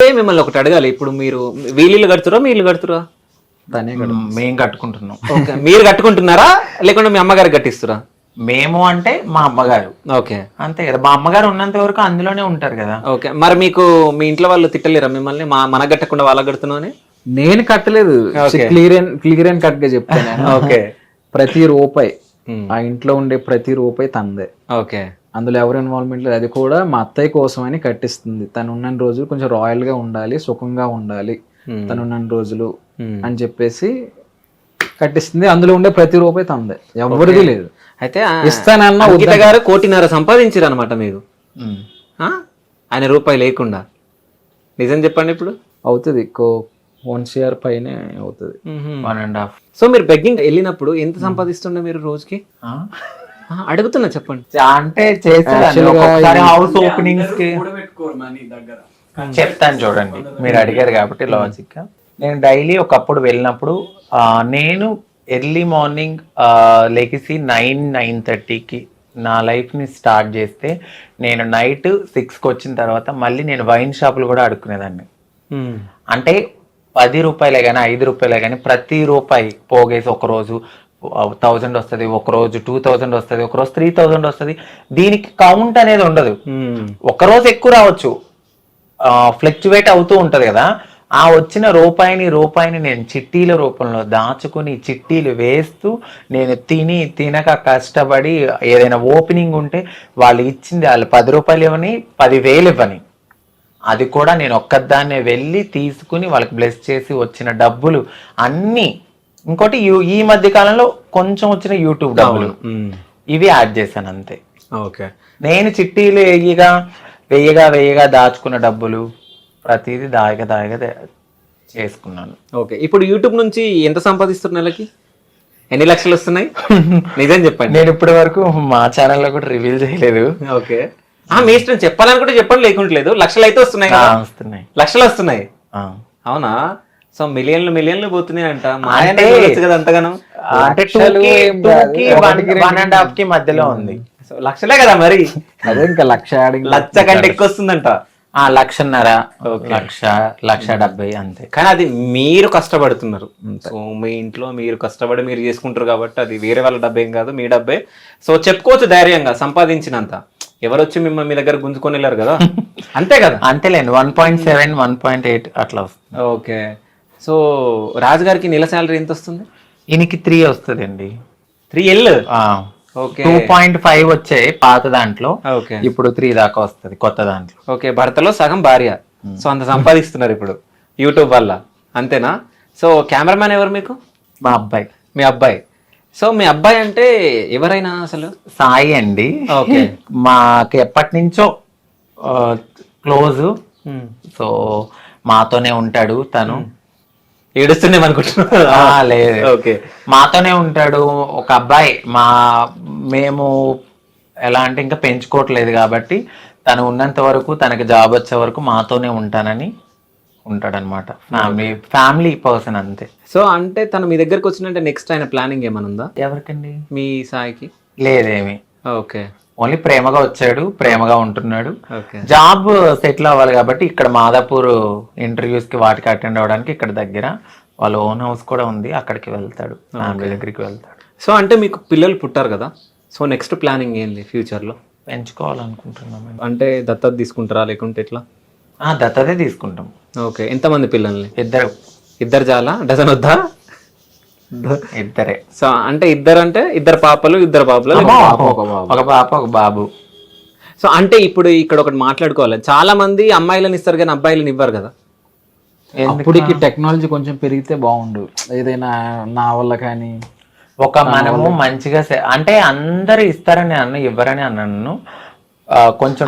మిమ్మల్ని ఒకటి అడగాలి. ఇప్పుడు మీరు వీళ్ళు కడుతురా మీ ఇల్లు కడుతురా? తనే మేము కట్టుకుంటున్నాం. ఓకే, మీరు కట్టుకుంటున్నారా లేకుంటే మీ అమ్మగారికి కట్టిస్తురా? మేము అంటే మా అమ్మగారు. ఓకే, అంతే కదా, మా అమ్మగారు ఉన్నంత వరకు అందులోనే ఉంటారు కదా. ఓకే. మరి మీకు మీ ఇంట్లో వాళ్ళు తిట్టలేరా మిమ్మల్ని మనకు కట్టకుండా వాళ్ళకి కడుతున్నావు? నేను కట్టలేదు, క్లియర్ అండ్ కట్ గా చెప్తాను. ఓకే, ప్రతి రూపాయి ఆ ఇంట్లో ఉండే ప్రతి రూపాయి తందే. ఓకే, అందులో ఎవరు ఇన్వాల్వ్మెంట్ లేదు. అది కూడా మా అత్తయ్య కోసం అని కట్టిస్తుంది. తను ఉన్న రోజులు కొంచెం రాయల్ గా ఉండాలి, సుఖంగా ఉండాలి తను ఉన్న రోజులు అని చెప్పేసి కట్టిస్తుంది. అందులో ఉండే ప్రతి రూపాయి తందే, ఎవరిది లేదు. అయితే ఇస్తానన్నా అంకిత గారు 1.5 కోటి సంపాదించారు అనమాట మీరు, ఆయన రూపాయి లేకుండా. నిజం చెప్పండి. ఇప్పుడు అవుతుంది 1 CR పైనే అవుతుంది. 1.5. సో మీరు బెగ్గింగ్ వెళ్ళినప్పుడు ఎంత సంపాదిస్తుండే మీరు రోజుకి? అడుగుతున్నా, చెప్పండి. అంటే చేసేదాన్ని హౌస్ ఓపెనింగ్స్ కి. చెప్తాను చూడండి, మీరు అడిగారు కాబట్టి లాజిక్ గా. నేను డైలీ ఒకప్పుడు వెళ్ళినప్పుడు నేను ఎర్లీ మార్నింగ్ లెగిసి 9-9:30కి నా లైఫ్ని స్టార్ట్ చేస్తే నేను నైట్ 6కి వచ్చిన తర్వాత మళ్ళీ నేను వైన్ షాపులు కూడా అడుక్కునేదాన్ని. అంటే 10 రూపాయలే కానీ 5 రూపాయలే కానీ ప్రతి రూపాయి పోగేసి ఒకరోజు 1000 వస్తుంది, ఒకరోజు 2000 వస్తుంది, ఒకరోజు 3000 వస్తుంది. దీనికి కౌంట్ అనేది ఉండదు. ఒకరోజు ఎక్కువ రావచ్చు, ఫ్లక్చువేట్ అవుతూ ఉంటది కదా. ఆ వచ్చిన రూపాయిని నేను చిట్టీల రూపంలో దాచుకుని చిట్టీలు వేస్తూ నేను తినక కష్టపడి ఏదైనా ఓపెనింగ్ ఉంటే వాళ్ళు ఇచ్చింది వాళ్ళు 10 రూపాయలు ఇవ్వని 10,000 ఇవ్వని, అది కూడా నేను ఒక్కదాన్నే వెళ్ళి తీసుకుని వాళ్ళకి బ్లెస్ చేసి వచ్చిన డబ్బులు అన్నీ. ఇంకోటి ఈ మధ్య కాలంలో కొంచెం వచ్చిన యూట్యూబ్ డబ్బులు ఇవి యాడ్ చేశాను అంతే. ఓకే, నేను చిట్టీలు వెయ్యగా దాచుకున్న డబ్బులు ప్రతిదీ దాయగా చేసుకున్నాను. ఓకే. ఇప్పుడు యూట్యూబ్ నుంచి ఎంత సంపాదిస్తున్నారు నెలకి? ఎన్ని లక్షలు వస్తున్నాయి? నిజం చెప్పండి. నేను ఇప్పటి వరకు మా ఛానల్లో కూడా రివీల్ చేయలేదు. ఓకే, మీ ఇష్టం, చెప్పాలనుకుంటే చెప్పండి, లేకుంటలేదు. లక్షలు అయితే వస్తున్నాయి కదా? వస్తున్నాయి, లక్షలు వస్తున్నాయి. అవునా? సో మిలియన్లు పోతున్నాయి అంట. కదా అంతగానం? అంటే 1.5 కి మధ్యలో ఉంది. సో లక్షలే కదా మరి. అదే ఇంకా లక్ష కంటే ఎక్కువ వస్తుందంట. 1.5 1,70,000 అంతే. కానీ అది మీరు కష్టపడుతున్నారు. సో మీ ఇంట్లో మీరు కష్టపడి మీరు చేసుకుంటారు కాబట్టి అది వేరే వాళ్ళ డబ్బే ఏం కాదు, మీ డబ్బే. సో చెప్పుకోవచ్చు ధైర్యంగా సంపాదించినంత. ఎవరు వచ్చి మిమ్మల్ని మీ దగ్గర గుంజుకొని వెళ్ళారు కదా, అంతే కదా? అంతేలేండి, 1.7 1.8 అట్లా వస్తుంది. ఓకే. సో రాజు గారికి నెల శాలరీ ఎంత వస్తుంది? ఈయనకి 3 వస్తుంది అండి. 3L. 2.5 వచ్చాయి పాత దాంట్లో, ఓకే. ఇప్పుడు 3 దాకా వస్తుంది కొత్త దాంట్లో. ఓకే, భర్తలో సగం భార్య. సో అంత సంపాదిస్తున్నారు ఇప్పుడు యూట్యూబ్ వల్ల, అంతేనా? సో కెమెరామ్యాన్ ఎవరు మీకు? మా అబ్బాయి. మీ అబ్బాయి. సో మీ అబ్బాయి అంటే ఎవరైనా అసలు? సాయి అండి. ఓకే. మాకు ఎప్పటి నుంచో క్లోజ్. సో మాతోనే ఉంటాడు తను. ఏడుస్తున్నాం అనుకుంటున్నా? లేదు, ఓకే, మాతోనే ఉంటాడు. ఒక అబ్బాయి. మేము ఎలా అంటే ఇంకా పెంచుకోవట్లేదు కాబట్టి తను ఉన్నంత వరకు, తనకి జాబ్ వచ్చే వరకు మాతోనే ఉంటానని ఉంటాడనమాట. ఫ్యామిలీ పర్సన్ అంతే. సో అంటే తను మీ దగ్గరకు వచ్చినంటే నెక్స్ట్ ఆయన ప్లానింగ్ ఏమైనా ఉందా? ఎవరికండి? మీ సాయికి? లేదేమి. ఓకే, ఓన్లీ ప్రేమగా వచ్చాడు, ప్రేమగా ఉంటున్నాడు. ఓకే. జాబ్ సెటిల్ అవ్వాలి కాబట్టి ఇక్కడ మాదాపూర్ ఇంటర్వ్యూస్ కి వాటికి అటెండ్ అవ్వడానికి ఇక్కడ దగ్గర వాళ్ళ ఓన్ హౌస్ కూడా ఉంది, అక్కడికి వెళ్తాడు, ఫ్యామిలీ దగ్గరికి వెళ్తాడు. సో అంటే మీకు పిల్లలు పుట్టారు కదా, సో నెక్స్ట్ ప్లానింగ్ ఏంది ఫ్యూచర్ లో? పెంచుకోవాలనుకుంటున్నాం. అంటే దత్తత తీసుకుంటారా లేకుంటే ఎట్లా? దత్తతే తీసుకుంటాం. ఓకే. ఎంతమంది పిల్లల్ని? ఇద్దరు చాలా? డజన్ వద్దా? ఇద్దరే. సో అంటే ఇద్దరు పాపలు ఒక పాప ఒక బాబు. సో అంటే ఇప్పుడు ఇక్కడ ఒకటి మాట్లాడుకోవాలి, చాలా మంది అమ్మాయిలను ఇస్తారు కానీ అబ్బాయిలను ఇవ్వరు కదా. అప్పటికి టెక్నాలజీ కొంచెం పెరిగితే బాగుండు, ఏదైనా నా వల్ల కానీ. మనము మంచిగా అంటే అందరు ఇస్తారని ఇవ్వరని అన్నాను. కొంచెం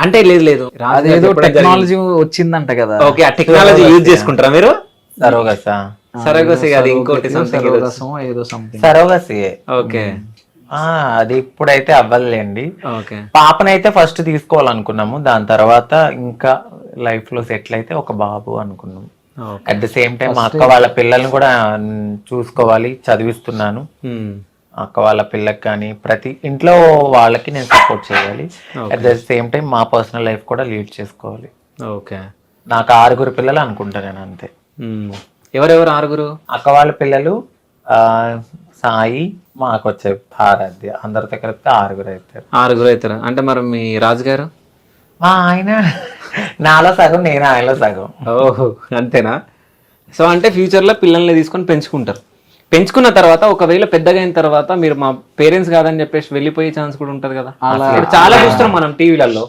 అంటే లేదు అదేదో టెక్నాలజీ వచ్చిందంట కదా. ఓకే, ఆ టెక్నాలజీ యూజ్ చేసుకుంటారా మీరు? సరోగసి అది ఇంకోటి సరోగసి. ఓకే. అది ఇప్పుడైతే అవ్వలేండి. పాపనైతే ఫస్ట్ తీసుకోవాలనుకున్నాము, దాని తర్వాత ఇంకా లైఫ్ లో సెటిల్ అయితే ఒక బాబు అనుకున్నాము. అట్ ద సేమ్ టైం మా అక్క వాళ్ళ పిల్లల్ని కూడా చూసుకోవాలి, చదివిస్తున్నాను. అక్క వాళ్ళ పిల్లకి కానీ ప్రతి ఇంట్లో వాళ్ళకి నేను సపోర్ట్ చేయాలి. అట్ ద సేమ్ టైం మా పర్సనల్ లైఫ్ కూడా లీడ్ చేసుకోవాలి. ఓకే. నాకు 6 పిల్లలు అనుకుంటా నేను అంతే. ఎవరెవరు 6? అక్క వాళ్ళ పిల్లలు సాయి, మాకు వచ్చే ఆరాధ్య, అందరితో కలిపితే 6 అవుతారు. 6 అవుతారు. అంటే మరి మీ రాజుగారు? మా ఆయన నాలో సగం, నేను ఆయనలో సగం. ఓహో, అంతేనా? సో అంటే ఫ్యూచర్లో పిల్లల్ని తీసుకొని పెంచుకుంటారు. పెంచుకున్న తర్వాత ఒకవేళ పెద్దగా అయిన తర్వాత మీరు మా పేరెంట్స్ కాదని చెప్పేసి వెళ్ళిపోయే ఛాన్స్ కూడా ఉంటది కదా. ఇప్పుడు చాలా చూస్తున్నాం మనం టీవీలలో.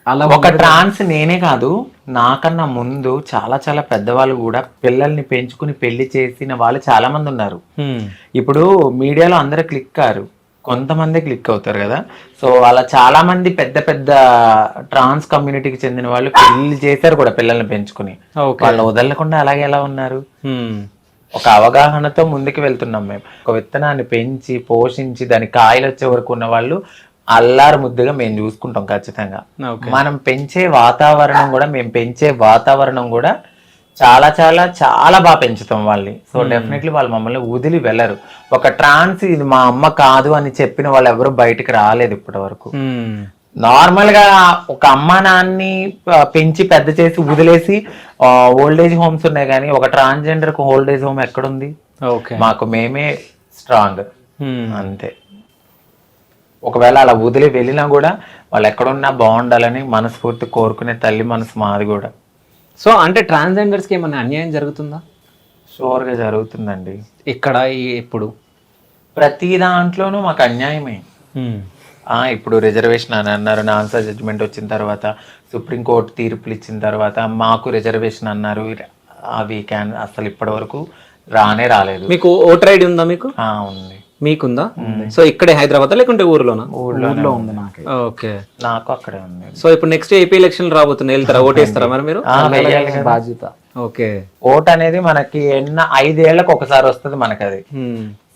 అలా ఒక ట్రాన్స్ నేనే కాదు, నాకన్నా ముందు చాలా చాలా పెద్దవాళ్ళు కూడా పిల్లల్ని పెంచుకుని పెళ్లి చేసిన వాళ్ళు చాలా మంది ఉన్నారు. ఇప్పుడు మీడియాలో అందరూ క్లిక్ కారు, కొంతమంది క్లిక్ అవుతారు కదా. సో అలా చాలా మంది పెద్ద పెద్ద ట్రాన్స్ కమ్యూనిటీకి చెందిన వాళ్ళు పెళ్లి చేశారు కూడా పిల్లల్ని పెంచుకుని. వాళ్ళు వదలకుండా అలాగే ఎలా ఉన్నారు? ఒక అవగాహనతో ముందుకు వెళ్తున్నాం మేము. ఒక విత్తనాన్ని పెంచి పోషించి దాని కాయలు వచ్చే వరకు ఉన్న వాళ్ళు అల్లారు ముద్దుగా మేము చూసుకుంటాం ఖచ్చితంగా. మనం పెంచే వాతావరణం కూడా, మేము పెంచే వాతావరణం కూడా చాలా చాలా చాలా బాగా పెంచుతాం వాళ్ళని. సో డెఫినెట్లీ వాళ్ళు మమ్మల్ని వదిలి వెళ్ళరు. ఒక ట్రాన్స్ ఇది మా అమ్మ కాదు అని చెప్పిన వాళ్ళు ఎవరు బయటకు రాలేదు ఇప్పటి వరకు. నార్మల్ గా ఒక అమ్మ నాన్ని పెంచి పెద్ద చేసి వదిలేసి ఓల్డేజ్ హోమ్స్ ఉన్నాయి, కానీ ఒక ట్రాన్స్జెండర్ కు ఓల్డేజ్ హోమ్ ఎక్కడుంది? మాకు మేమే స్ట్రాంగ్ అంతే. ఒకవేళ అలా వదిలి వెళ్ళినా కూడా వాళ్ళు ఎక్కడున్నా బాగుండాలని మనస్ఫూర్తి కోరుకునే తల్లి మనసు మాది కూడా. సో అంటే ట్రాన్స్జెండర్స్కి ఏమైనా అన్యాయం జరుగుతుందా? షూర్గా జరుగుతుందండి. ఇక్కడ ఇప్పుడు ప్రతి దాంట్లోనూ మాకు అన్యాయమే. ఇప్పుడు రిజర్వేషన్ అని అన్నారు, ఆన్సర్ జడ్జిమెంట్ వచ్చిన తర్వాత, సుప్రీంకోర్టు తీర్పులు ఇచ్చిన తర్వాత మాకు రిజర్వేషన్ అన్నారు. అవి అసలు ఇప్పటి వరకు రాలేదు. మీకు ఓటర్ ఐడి ఉందా? మీకు ఉంది. మీకుందా? సో ఇక్కడే హైదరాబాద్ లేకుంటే ఊర్లోనా? ఊర్లో ఉంది నాకు. ఓకే, నాకు అక్కడే ఉంది. సో ఇప్పుడు నెక్స్ట్ ఏపీ ఎలక్షన్ రాబోతున్నాయి, వెళ్తారా? ఓటేస్తారా మరి మీరు? బాధ్యత. ఓకే, ఓట్ అనేది మనకి 5 ఏళ్లకు ఒకసారి వస్తుంది మనకి అది.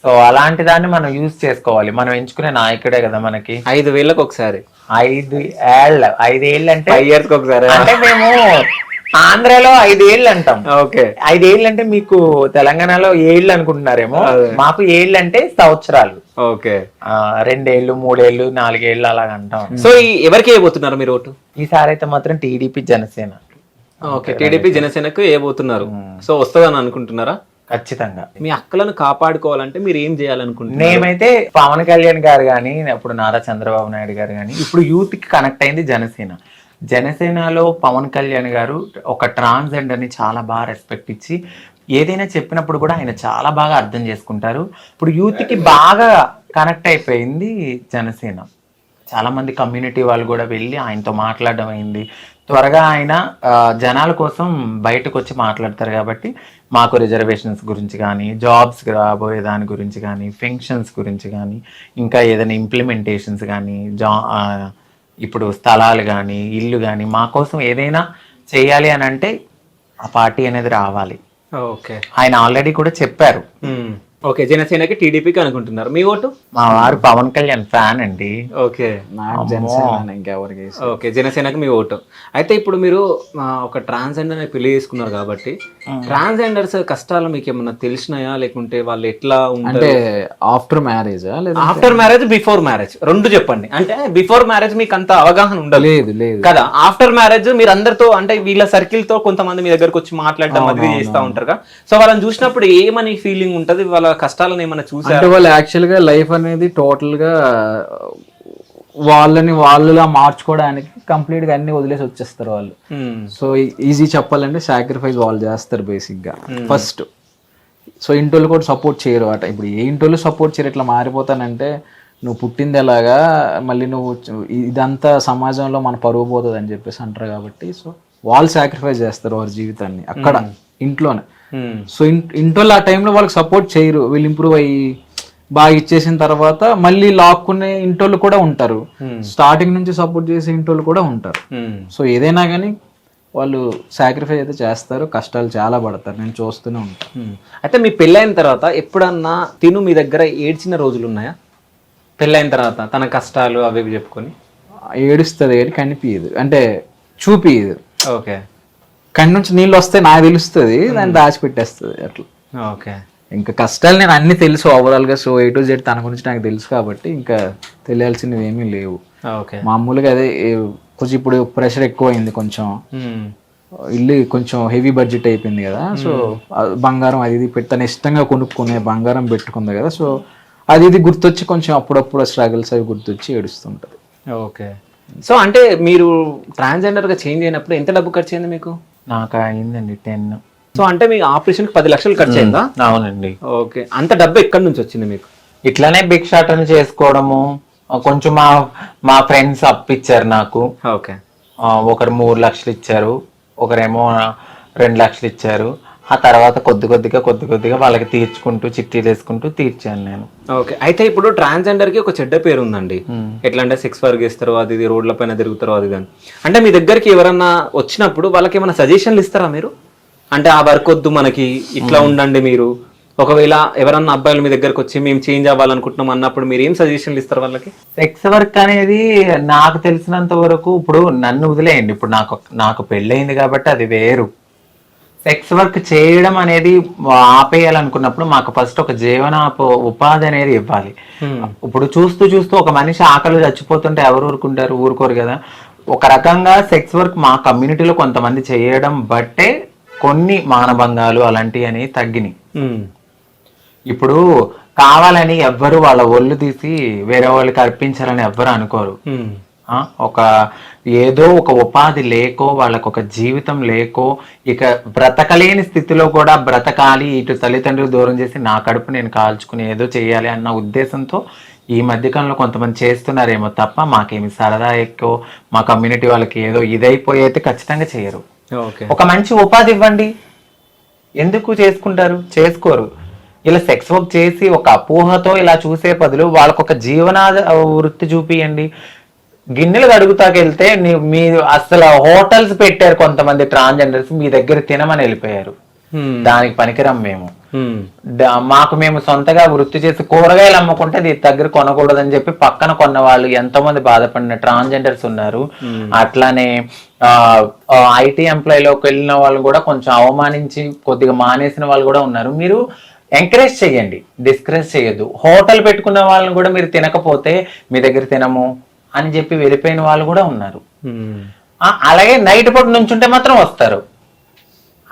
సో అలాంటి దాన్ని మనం యూజ్ చేసుకోవాలి. మనం ఎంచుకునే నాయకుడే కదా మనకి. 5 ఏళ్ళకి ఒకసారి? 5 ఏళ్ళు. 5 ఏళ్ళు అంటే 5 years కి ఒకసారి. అంటే మేము ఆంధ్రాలో 5 ఏళ్ళు అంటాం. ఓకే, 5 ఏళ్ళు అంటే మీకు తెలంగాణలో 7 అనుకుంటున్నారేమో. మాకు 7 అంటే సంవత్సరాలు. ఓకే, 2 ఏళ్ళు 3 ఏళ్ళు 4 ఏళ్ళు అలాగ అంటాం. సో ఎవరికి వేయబోతున్నారు మీరు ఓటు? ఈసారి అయితే మాత్రం టీడీపీ జనసేన. ఓకే, టీడీపీ జనసేనకు వేయబోతున్నారు. సో వస్తుందని అనుకుంటున్నారా? ఖచ్చితంగా. మీ అక్కలను కాపాడుకోవాలంటే మీరు ఏం చేయాలనుకుంటున్నారు? మేమైతే పవన్ కళ్యాణ్ గారు కానీ, అప్పుడు నారా చంద్రబాబు నాయుడు గారు కానీ, ఇప్పుడు యూత్ కి కనెక్ట్ అయింది జనసేన. జనసేనలో పవన్ కళ్యాణ్ గారు ఒక ట్రాన్స్జెండర్ ని చాలా బాగా రెస్పెక్ట్ ఇచ్చి ఏదైనా చెప్పినప్పుడు కూడా ఆయన చాలా బాగా అర్థం చేసుకుంటారు. ఇప్పుడు యూత్ కి బాగా కనెక్ట్ అయిపోయింది జనసేన. చాలా మంది కమ్యూనిటీ వాళ్ళు కూడా వెళ్ళి ఆయనతో మాట్లాడడం అయింది. త్వరగా ఆయన జనాల కోసం బయటకు వచ్చి మాట్లాడతారు కాబట్టి మాకు రిజర్వేషన్స్ గురించి కానీ, జాబ్స్ రాబోయే దాని గురించి కానీ, పెన్షన్స్ గురించి కానీ, ఇంకా ఏదైనా ఇంప్లిమెంటేషన్స్ కానీ, ఇప్పుడు స్థలాలు కానీ, ఇల్లు కానీ, మా కోసం ఏదైనా చేయాలి అని అంటే ఆ పార్టీ అనేది రావాలి. ఓకే, ఆయన ఆల్రెడీ కూడా చెప్పారు. ఓకే, జనసేనకి టీడీపీకి అనుకుంటున్నారు. మీ ఓటు? మా వారు పవన్ కళ్యాణ్ ఫ్యాన్ అండి. ఓకే, ఇంకెవరికి? ఓకే, జనసేనకి మీ ఓటు. అయితే ఇప్పుడు మీరు ఒక ట్రాన్స్జెండర్ పెళ్లి చేసుకున్నారు కాబట్టి ట్రాన్స్జెండర్స్ కష్టాలు మీకు ఏమన్నా తెలిసినాయా, లేకుంటే వాళ్ళు ఎట్లా అంటే after marriage? After marriage, before marriage రెండు చెప్పండి. అంటే బిఫోర్ మ్యారేజ్ మీకు అంత అవగాహన ఉండలేదు కదా. ఆఫ్టర్ మ్యారేజ్ మీరు అందరితో అంటే వీళ్ళ సర్కిల్ తో కొంతమంది మీ దగ్గరకు వచ్చి మాట్లాడడం అది చేస్తూ ఉంటారు. సో వాళ్ళని చూసినప్పుడు ఏమని ఫీలింగ్ ఉంటది? వాళ్ళ కష్టాలను ఏమైనా చూసారు? అంటే వాళ్ళు యాక్చువల్ గా లైఫ్ అనేది టోటల్ గా వాళ్ళులా మార్చుకోవడానికి కంప్లీట్ గా అన్ని వదిలేసి వచ్చేస్తారు వాళ్ళు. సో ఈజీ చెప్పాలంటే సాక్రిఫైస్ వాళ్ళు చేస్తారు బేసిక్ గా ఫస్ట్. సో ఇంటోళ్ళు కూడా సపోర్ట్ చేయరు అట. ఇప్పుడు ఏ ఇంటోళ్ళు సపోర్ట్ చేయరు, ఇట్లా మారిపోతానంటే నువ్వు పుట్టింది ఎలాగా, మళ్ళీ నువ్వు ఇదంతా సమాజంలో మన పరువు పోతుంది అని చెప్పేసి అంటారు కాబట్టి సో వాళ్ళు సాక్రిఫైస్ చేస్తారు వారి జీవితాన్ని అక్కడ ఇంట్లోనే. సో ఇంటోళ్ళు ఆ టైంలో వాళ్ళకి సపోర్ట్ చేయరు. వీళ్ళు ఇంప్రూవ్ అయ్యి బాగా ఇచ్చేసిన తర్వాత మళ్ళీ లాక్కునే ఇంటోళ్ళు కూడా ఉంటారు. స్టార్టింగ్ నుంచి సపోర్ట్ చేసే ఇంటోళ్ళు కూడా ఉంటారు. సో ఏదైనా కానీ వాళ్ళు సాక్రిఫైస్ అయితే చేస్తారు, కష్టాలు చాలా పడతారు, నేను చూస్తూనే ఉంటాను. అయితే మీ పెళ్ళైన తర్వాత ఎప్పుడన్నా తిను మీ దగ్గర ఏడ్చిన రోజులు ఉన్నాయా? పెళ్ళైన తర్వాత తన కష్టాలు అవి చెప్పుకొని ఏడుస్తుంది కానీ కనిపించదు, అంటే చూపియదు. ఓకే, కళ్ళ నుంచి నీళ్ళు వస్తే నాకు తెలుస్తుంది, దాన్ని దాచిపెట్టేస్తుంది అట్లా. ఓకే, ఇంకా కష్టాలు నేను అన్ని తెలుసు ఓవరాల్ గా. సో A to Z తన గురించి నాకు తెలుసు కాబట్టి ఇంకా తెలియాల్సినవి ఏమీ లేవు. ఓకే, మామూలుగా అదే కొంచెం ఇప్పుడు ప్రెషర్ ఎక్కువ అయింది కొంచెం. ఇల్లు కొంచెం హెవీ బడ్జెట్ అయిపోయింది కదా, సో బంగారం అది ఇది పెట్టి తను ఇష్టంగా కొనుక్కునే బంగారం పెట్టుకుంది కదా, సో అది ఇది గుర్తొచ్చి కొంచెం అప్పుడప్పుడు స్ట్రగుల్స్ అవి గుర్తొచ్చి ఏడుస్తుంటది. ఓకే. సో అంటే మీరు ట్రాన్స్జెండర్గా చేంజ్ అయినప్పుడు ఎంత డబ్బు ఖర్చు అయింది మీకు? నాకు అయిందండి 10. సో అంటే మీ ఆపరేషన్కి 10 లక్షలు ఖర్చు అయిందా? అవునండి. ఓకే. అంత డబ్బు ఎక్కడి నుంచి వచ్చింది మీకు? ఇట్లానే భిక్షాటన చేసుకోవడము, కొంచెం మా ఫ్రెండ్స్ అప్పిచ్చారు నాకు. ఓకే. ఒకరు 3 లక్షలు ఇచ్చారు, ఒకరేమో 2 లక్షలు ఇచ్చారు. ఆ తర్వాత కొద్ది కొద్దిగా వాళ్ళకి తీర్చుకుంటూ చిట్టీలు వేసుకుంటూ తీర్చాను నేను. ఓకే. అయితే ఇప్పుడు ట్రాన్స్జెండర్కి ఒక చెడ్డ పేరు ఉందండి. ఎట్లా అంటే సెక్స్ వర్క్ చేస్తారు, అది ఇది రోడ్ల పైన తిరుగుతారు, అది కానీ. అంటే మీ దగ్గరికి ఎవరన్నా వచ్చినప్పుడు వాళ్ళకి ఏమైనా సజెషన్లు ఇస్తారా మీరు? అంటే ఆ వర్క్ వద్దు మనకి, ఇట్లా ఉండండి మీరు. ఒకవేళ ఎవరన్నా అబ్బాయిలు మీ దగ్గరకు వచ్చి మేము చేంజ్ అవ్వాలనుకుంటున్నాం అన్నప్పుడు మీరు ఏం సజెషన్లు ఇస్తారు వాళ్ళకి? సెక్స్ వర్క్ అనేది నాకు తెలిసినంత వరకు, ఇప్పుడు నన్ను వదిలేయండి, ఇప్పుడు నాకు పెళ్ళయింది కాబట్టి అది వేరు. సెక్స్ వర్క్ చేయడం అనేది ఆపేయాలనుకున్నప్పుడు మాకు ఫస్ట్ ఒక ఉపాధి అనేది ఇవ్వాలి. ఇప్పుడు చూస్తూ ఒక మనిషి ఆకలి చచ్చిపోతుంటే ఎవరు ఊరుకోరు కదా. ఒక రకంగా సెక్స్ వర్క్ మా కమ్యూనిటీలో కొంతమంది చేయడం బట్టే కొన్ని మానభంగాలు అలాంటివి అనేవి తగ్గినాయి. ఇప్పుడు కావాలని ఎవ్వరు వాళ్ళ ఒళ్ళు తీసి వేరే వాళ్ళకి అర్పించాలని ఎవ్వరు అనుకోరు. ఏదో ఒక ఉపాధి లేకో, వాళ్ళకు ఒక జీవితం లేకో, ఇక బ్రతకలేని స్థితిలో కూడా బ్రతకాలి, ఇటు తల్లిదండ్రులు దూరం చేసి నా కడుపు నేను కాల్చుకుని ఏదో చేయాలి అన్న ఉద్దేశంతో ఈ మధ్యకాలంలో కొంతమంది చేస్తున్నారేమో తప్ప మాకేమి సరదా ఎక్కువ మా కమ్యూనిటీ వాళ్ళకి ఏదో ఇదైపోయి అయితే ఖచ్చితంగా చేయరు. ఒక మంచి ఉపాధి ఇవ్వండి, ఎందుకు చేసుకోరు. ఇలా సెక్స్ వర్క్ చేసి ఒక అపోహతో ఇలా చూసే బదులు వాళ్ళకు ఒక జీవనాధ వృత్తి చూపియండి. గిన్నెలు కడుగుతాకెళ్తే మీరు అసలు హోటల్స్ పెట్టారు కొంతమంది ట్రాన్స్జెండర్స్, మీ దగ్గర తినమని వెళ్ళిపోయారు. దానికి పనికిరం మేము. మేము సొంతగా వృత్తి చేసి కూరగాయలు అమ్ముకుంటే దీని దగ్గర కొనకూడదని చెప్పి పక్కన కొన్న వాళ్ళు ఎంతో మంది బాధపడిన ట్రాన్స్జెండర్స్ ఉన్నారు. అట్లానే ఐటీ ఎంప్లాయీలోకి వెళ్ళిన వాళ్ళు కూడా కొంచెం అవమానించి కొద్దిగా మానేసిన వాళ్ళు కూడా ఉన్నారు. మీరు ఎంకరేజ్ చేయండి, డిస్కరేజ్ చేయొద్దు. హోటల్ పెట్టుకున్న వాళ్ళని కూడా మీరు తినకపోతే మీ దగ్గర తినము అని చెప్పి వెళ్ళిపోయిన వాళ్ళు కూడా ఉన్నారు. అలాగే నైట్ పూట నుంచుంటే మాత్రం వస్తారు.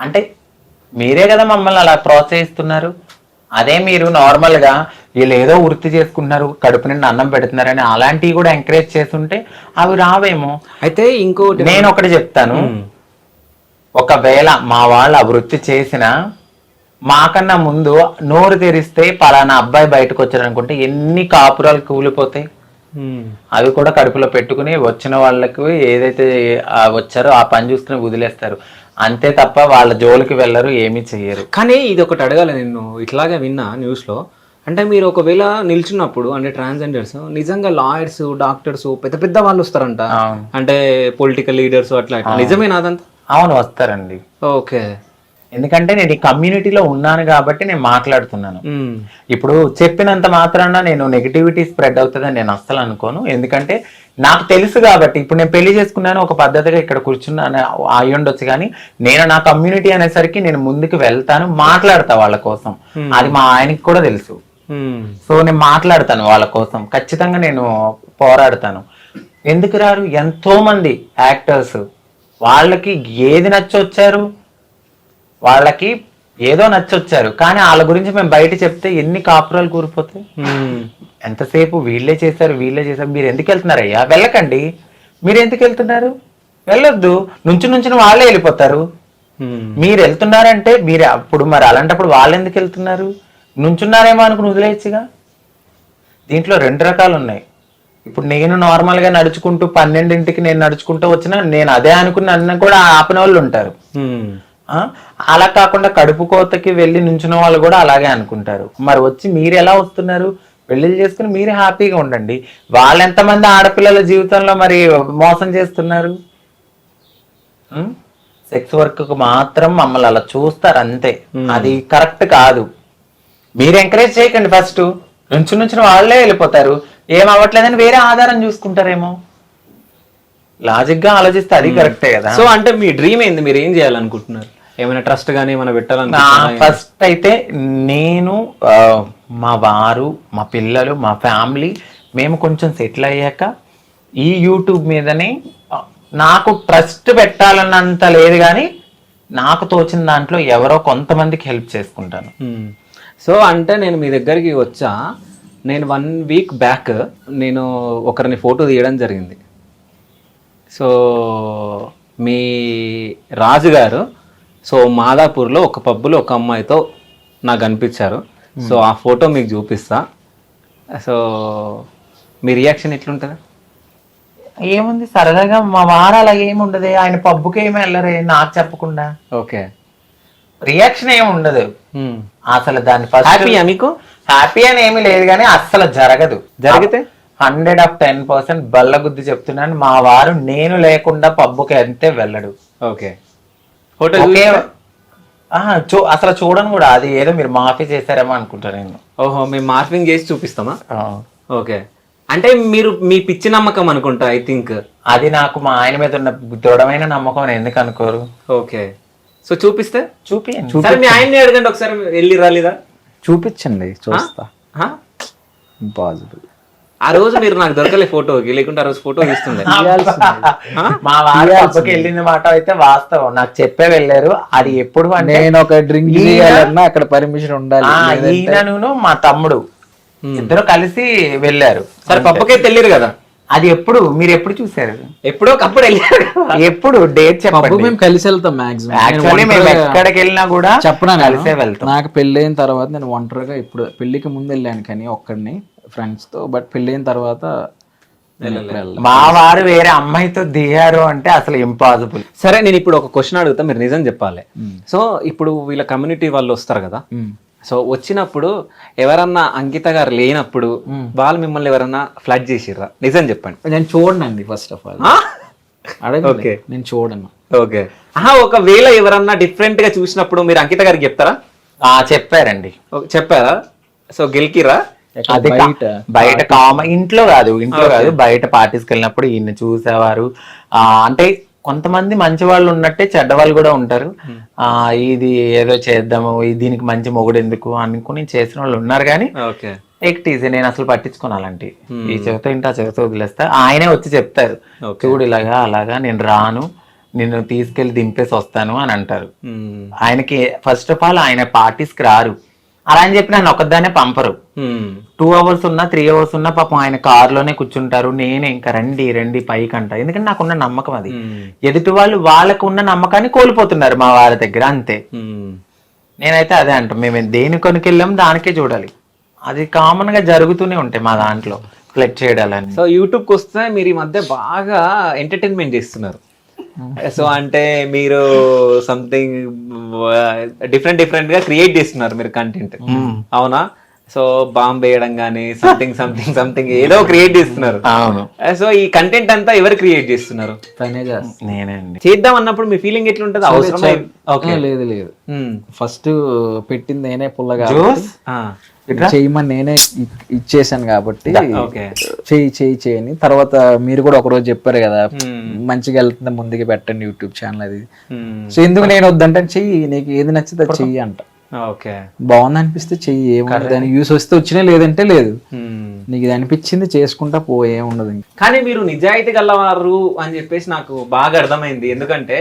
అంటే మీరే కదా మమ్మల్ని అలా ప్రోత్సహిస్తున్నారు. అదే మీరు నార్మల్ గా వీళ్ళు ఏదో వృత్తి చేసుకుంటున్నారు, కడుపు నిండా అన్నం పెడుతున్నారని అలాంటివి కూడా ఎంకరేజ్ చేస్తుంటే అవి రావేమో. అయితే ఇంకోటి నేను ఒకటి చెప్తాను, ఒకవేళ మా వాళ్ళు ఆ వృత్తి చేసిన మాకన్నా ముందు నోరు తెరిస్తే పలానా అబ్బాయి బయటకు వచ్చారు అనుకుంటే ఎన్ని కాపురాలు కూలిపోతాయి. అవి కూడా కడుపులో పెట్టుకుని వచ్చిన వాళ్ళకు ఏదైతే వచ్చారో ఆ పని చూసుకుని వదిలేస్తారు, అంతే తప్ప వాళ్ళ జోలికి వెళ్ళరు, ఏమీ చెయ్యరు. కానీ ఇది ఒకటి అడగాలి, నేను ఇట్లాగే విన్నా న్యూస్ లో. అంటే మీరు ఒకవేళ నిల్చున్నప్పుడు అంటే ట్రాన్స్జెండర్స్ నిజంగా లాయర్స్, డాక్టర్స్, పెద్ద పెద్ద వాళ్ళు వస్తారంట, అంటే పొలిటికల్ లీడర్స్ అట్లా, నిజమేనా అదంతా? అవును, వస్తారండి. ఓకే. ఎందుకంటే నేను ఈ కమ్యూనిటీలో ఉన్నాను కాబట్టి నేను మాట్లాడుతున్నాను. ఇప్పుడు చెప్పినంత మాత్రాన నేను నెగిటివిటీ స్ప్రెడ్ అవుతుందని నేను అస్సలు అనుకోను. ఎందుకంటే నాకు తెలుసు కాబట్టి. ఇప్పుడు నేను పెళ్లి చేసుకున్నాను, ఒక పద్ధతిగా ఇక్కడ కూర్చున్నాను అయి ఉండొచ్చు, కానీ నేను నా కమ్యూనిటీ అనేసరికి నేను ముందుకు వెళ్తాను, మాట్లాడతా వాళ్ళ కోసం. అది మా ఆయనకి కూడా తెలుసు. సో నేను మాట్లాడతాను వాళ్ళ కోసం, ఖచ్చితంగా నేను పోరాడతాను. ఎందుకు రారు? ఎంతో మంది యాక్టర్స్, వాళ్ళకి ఏది నచ్చొచ్చారు, వాళ్ళకి ఏదో నచ్చొచ్చారు, కానీ వాళ్ళ గురించి మేము బయట చెప్తే ఎన్ని కాపురాలు కూరిపోతాయి. ఎంతసేపు వీళ్ళే చేశారు. మీరు ఎందుకు వెళ్తున్నారయ్యా? వెళ్ళకండి. మీరు ఎందుకు వెళ్తున్నారు? వెళ్ళొద్దు. నుంచి వాళ్ళే వెళ్ళిపోతారు. మీరు వెళ్తున్నారంటే మీరు అప్పుడు మరి అలాంటప్పుడు వాళ్ళు ఎందుకు వెళ్తున్నారు? నుంచున్నారేమో అనుకుని వదిలేయచ్చుగా. దీంట్లో 2 రకాలు ఉన్నాయి. ఇప్పుడు నేను నార్మల్ గా నడుచుకుంటూ 12ంటికి నేను నడుచుకుంటూ వచ్చినా నేను అదే అనుకుని నన్ను కూడా ఆపిన వాళ్ళు ఉంటారు. అలా కాకుండా కడుపు కోతకి వెళ్ళి నుంచున్న వాళ్ళు కూడా అలాగే అనుకుంటారు. మరి వచ్చి మీరు ఎలా వస్తున్నారు? పెళ్లిళ్ళు చేసుకుని మీరే హ్యాపీగా ఉండండి. వాళ్ళు ఎంతమంది ఆడపిల్లల జీవితంలో మరి మోసం చేస్తున్నారు? సెక్స్ వర్క్ మాత్రం మమ్మల్ని అలా చూస్తారు అంతే. అది కరెక్ట్ కాదు. మీరు ఎంకరేజ్ చేయకండి. ఫస్ట్ నుంచిన వాళ్ళే వెళ్ళిపోతారు. ఏం అవ్వట్లేదని వేరే ఆధారం చూసుకుంటారేమో. లాజిక్ గా ఆలోచిస్తే అది కరెక్టే కదా. సో అంటే మీ డ్రీమ్ ఏంది? మీరు ఏం చేయాలనుకుంటున్నారు? ఏమైనా ట్రస్ట్ గానీ ఏమైనా పెట్టాలనుకుంటున్నారా? ఫస్ట్ అయితే నేను, మా వారు, మా పిల్లలు, మా ఫ్యామిలీ మేము కొంచెం సెటిల్ అయ్యాక ఈ యూట్యూబ్ మీదనే నాకు ట్రస్ట్ పెట్టాలన్నంత లేదు కానీ నాకు తోచిన దాంట్లో ఎవరో కొంతమందికి హెల్ప్ చేసుకుంటాను. సో అంటే నేను మీ దగ్గరికి వచ్చా, నేను 1 వీక్ బ్యాక్ నేను ఒకరిని ఫోటో తీయడం జరిగింది. సో మీ రాజు గారు సో మాదాపూర్లో ఒక పబ్బులో ఒక అమ్మాయితో నాకు కనిపించారు. సో ఆ ఫోటో మీకు చూపిస్తా. సో మీ రియాక్షన్ ఎట్లుంటుంది? ఏముంది, సరదాగా మా వారు అలా ఏమి ఉండదు, ఆయన పబ్బుకి ఏమి వెళ్ళరే నాకు చెప్పకుండా. ఓకే, రియాక్షన్ ఏమి ఉండదు అసలు. దాని ఫస్ట్ హ్యాపీయా మీకు? హ్యాపీ అని ఏమీ లేదు కానీ అస్సలు జరగదు. జరిగితే 110% బల్లగుద్ది చెప్తున్నాను, మా వారు నేను లేకుండా పబ్బుకి అంతే వెళ్ళడు. ఓకే, ఫోటో ఓకే, అసలు చూడను కూడా. అది ఏదో మీరు మాఫీ చేశారేమో అనుకుంటా నేను. ఓహో, మేము మార్ఫింగ్ చేసి చూపిస్తామా? ఓకే, అంటే మీరు మీ పిచ్చి నమ్మకం అనుకుంటా ఐ థింక్. అది నాకు మా ఆయన మీద ఉన్న దృఢమైన నమ్మకం అని ఎందుకు అనుకోరు. ఓకే, సో చూపిస్తే చూపియండి. సరే మీ ఆయన్ని అడగండి ఒకసారి, వెళ్ళి రాలేదా? చూపించండి, చూస్తా. ఇంపాసిబుల్. ఆ రోజు మీరు నాకు దొరకలే ఫోటోకి, లేకుంటే ఆ రోజు ఫోటో తీస్తుండే. మా వారు పబ్బకి వెళ్ళిన మాట అయితే వాస్తవం, నాకు చెప్పే వెళ్ళారు. అది ఎప్పుడు అంటే నేను ఒక డ్రింక్ చేయాలన్నా అక్కడ పర్మిషన్ ఉండాలి. ఈయనను మా తమ్ముడు ఇద్దరు కలిసి వెళ్ళారు. సరే పబ్బకే తెలియరు కదా, అది ఎప్పుడు మీరు ఎప్పుడు చూసారు? ఎప్పుడో ఒకప్పుడు వెళ్ళారు. ఎప్పుడు డేట్ చెప్పండి. మేము కలిసి వెళ్తాం మాక్సిమం. యాక్చువల్లీ మేము ఎక్కడికి వెళ్ళినా కూడా చెప్పనా, కలిసే వెళ్తాం. నాకు పెళ్ళైన తర్వాత నేను ఒంటరిగా, ఇప్పుడు పెళ్లికి ముందు వెళ్ళాను కానీ ఒక్కడిని ఫ్రెండ్స్ తో, బట్ పెళ్ళైన తర్వాత మా వారు వేరే అమ్మాయితో దిగారు అంటే అసలు ఇంపాసిబుల్. సరే నేను ఇప్పుడు ఒక క్వశ్చన్ అడుగుతా, మీరు నిజం చెప్పాలి. సో ఇప్పుడు వీళ్ళ కమ్యూనిటీ వాళ్ళు వస్తారు కదా, సో వచ్చినప్పుడు ఎవరన్నా అంకిత గారు లేనప్పుడు వాళ్ళు మిమ్మల్ని ఎవరన్నా ఫ్లడ్ చేసిర్రా? నిజం చెప్పండి. నేను చూడనండి ఫస్ట్ ఆఫ్ ఆల్. ఓకే, నేను చూడను. ఓకే, ఒకవేళ ఎవరన్నా డిఫరెంట్ గా చూసినప్పుడు మీరు అంకిత గారికి చెప్తారా? చెప్పారండి. చెప్పారా? సో గెలికిరా? అది బయట ఇంట్లో కాదు బయట పార్టీస్కి వెళ్ళినప్పుడు ఈయన చూసేవారు. అంటే కొంతమంది మంచి వాళ్ళు ఉన్నట్టే చెడ్డ వాళ్ళు కూడా ఉంటారు. ఇది ఏదో చేద్దాము, దీనికి మంచి మొగుడు ఎందుకు అనుకుని చేసిన వాళ్ళు ఉన్నారు. కానీ ఎక్టీజీ నేను అసలు పట్టించుకోను అలాంటి. ఈ చెవితో ఇంటి ఆ చెవితో వదిలేస్తా. ఆయనే వచ్చి చెప్తారు, చూడు ఇలాగా అలాగా నేను రాను, నిన్ను తీసుకెళ్లి దింపేసి వస్తాను అని అంటారు. ఆయనకి ఫస్ట్ ఆఫ్ ఆల్ ఆయన పార్టీస్కి రారు. అలా అని చెప్పి నన్ను ఒక్కదాన్నే పంపరు. 2 hours ఉన్నా 3 hours ఉన్నా పాపం ఆయన కారులోనే కూర్చుంటారు. నేనే ఇంకా రండి పైకి అంట. ఎందుకంటే నాకున్న నమ్మకం అది. ఎదుటి వాళ్ళు వాళ్ళకు ఉన్న నమ్మకాన్ని కోల్పోతున్నారు మా వాళ్ళ దగ్గర, అంతే. నేనైతే అదే అంట, మేము దేని కొనుకెళ్ళాం దానికే చూడాలి. అది కామన్ గా జరుగుతూనే ఉంటాయి మా దాంట్లో ఫ్లెక్ట్ చేయడాలని. సో యూట్యూబ్కి వస్తే మీరు ఈ మధ్య బాగా ఎంటర్టైన్మెంట్ చేస్తున్నారు. సో అంటే మీరు సంథింగ్ డిఫరెంట్ గా క్రియేట్ చేస్తున్నారు మీరు కంటెంట్, అవునా? సో బాంబ్ వేయడం కానీ సంథింగ్ ఏదో క్రియేట్ చేస్తున్నారు. అవును. సో ఈ కంటెంట్ అంతా ఎవరు క్రియేట్ చేస్తున్నారు? నేనే అండి. చేద్దాం అన్నప్పుడు మీ ఫీలింగ్ ఎట్లుంటది? అవసరం లేదు, ఫస్ట్ పెట్టింది నేనే పుల్లగా చేయమని నేనే ఇచ్చేసాను కాబట్టి చేయని. తర్వాత మీరు కూడా ఒకరోజు చెప్పారు కదా, మంచిగా వెళ్తుంది ముందుకు పెట్టండి యూట్యూబ్ ఛానల్ అది. సో ఎందుకు నేను వద్దంటే చెయ్యి, నీకు ఏది నచ్చితే చెయ్యి అంట. బాగుంది అనిపిస్తే చెయ్యి, ఏముంది దాని యూస్ వస్తే వచ్చినా లేదంటే లేదు. నీకు ఇది అనిపించింది చేసుకుంటా ఏముండదు. కానీ మీరు నిజాయితీ గలవారు అని చెప్పేసి నాకు బాగా అర్థమైంది. ఎందుకంటే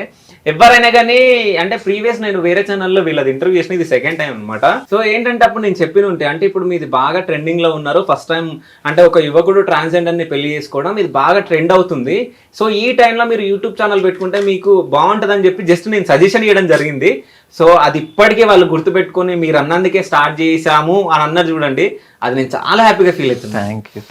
ఎవరైనా కానీ అంటే ప్రీవియస్ నేను వేరే ఛానల్లో వీళ్ళది ఇంటర్వ్యూ చేసిన, ఇది సెకండ్ టైం అనమాట. సో ఏంటంటే అప్పుడు నేను చెప్పిన ఉంటే, అంటే ఇప్పుడు మీది బాగా ట్రెండింగ్ లో ఉన్నారు. ఫస్ట్ టైం అంటే ఒక యువకుడు ట్రాన్స్జెండర్ ని పెళ్లి చేసుకోవడం ఇది బాగా ట్రెండ్ అవుతుంది. సో ఈ టైంలో మీరు యూట్యూబ్ ఛానల్ పెట్టుకుంటే మీకు బాగుంటుంది అని చెప్పి జస్ట్ నేను సజెషన్ ఇవ్వడం జరిగింది. సో అది ఇప్పటికే వాళ్ళు గుర్తుపెట్టుకొని మీరు అన్నందుకే స్టార్ట్ చేశాము అని అన్నారు చూడండి, అది నేను చాలా హ్యాపీగా ఫీల్ అవుతున్నాను. Thank you.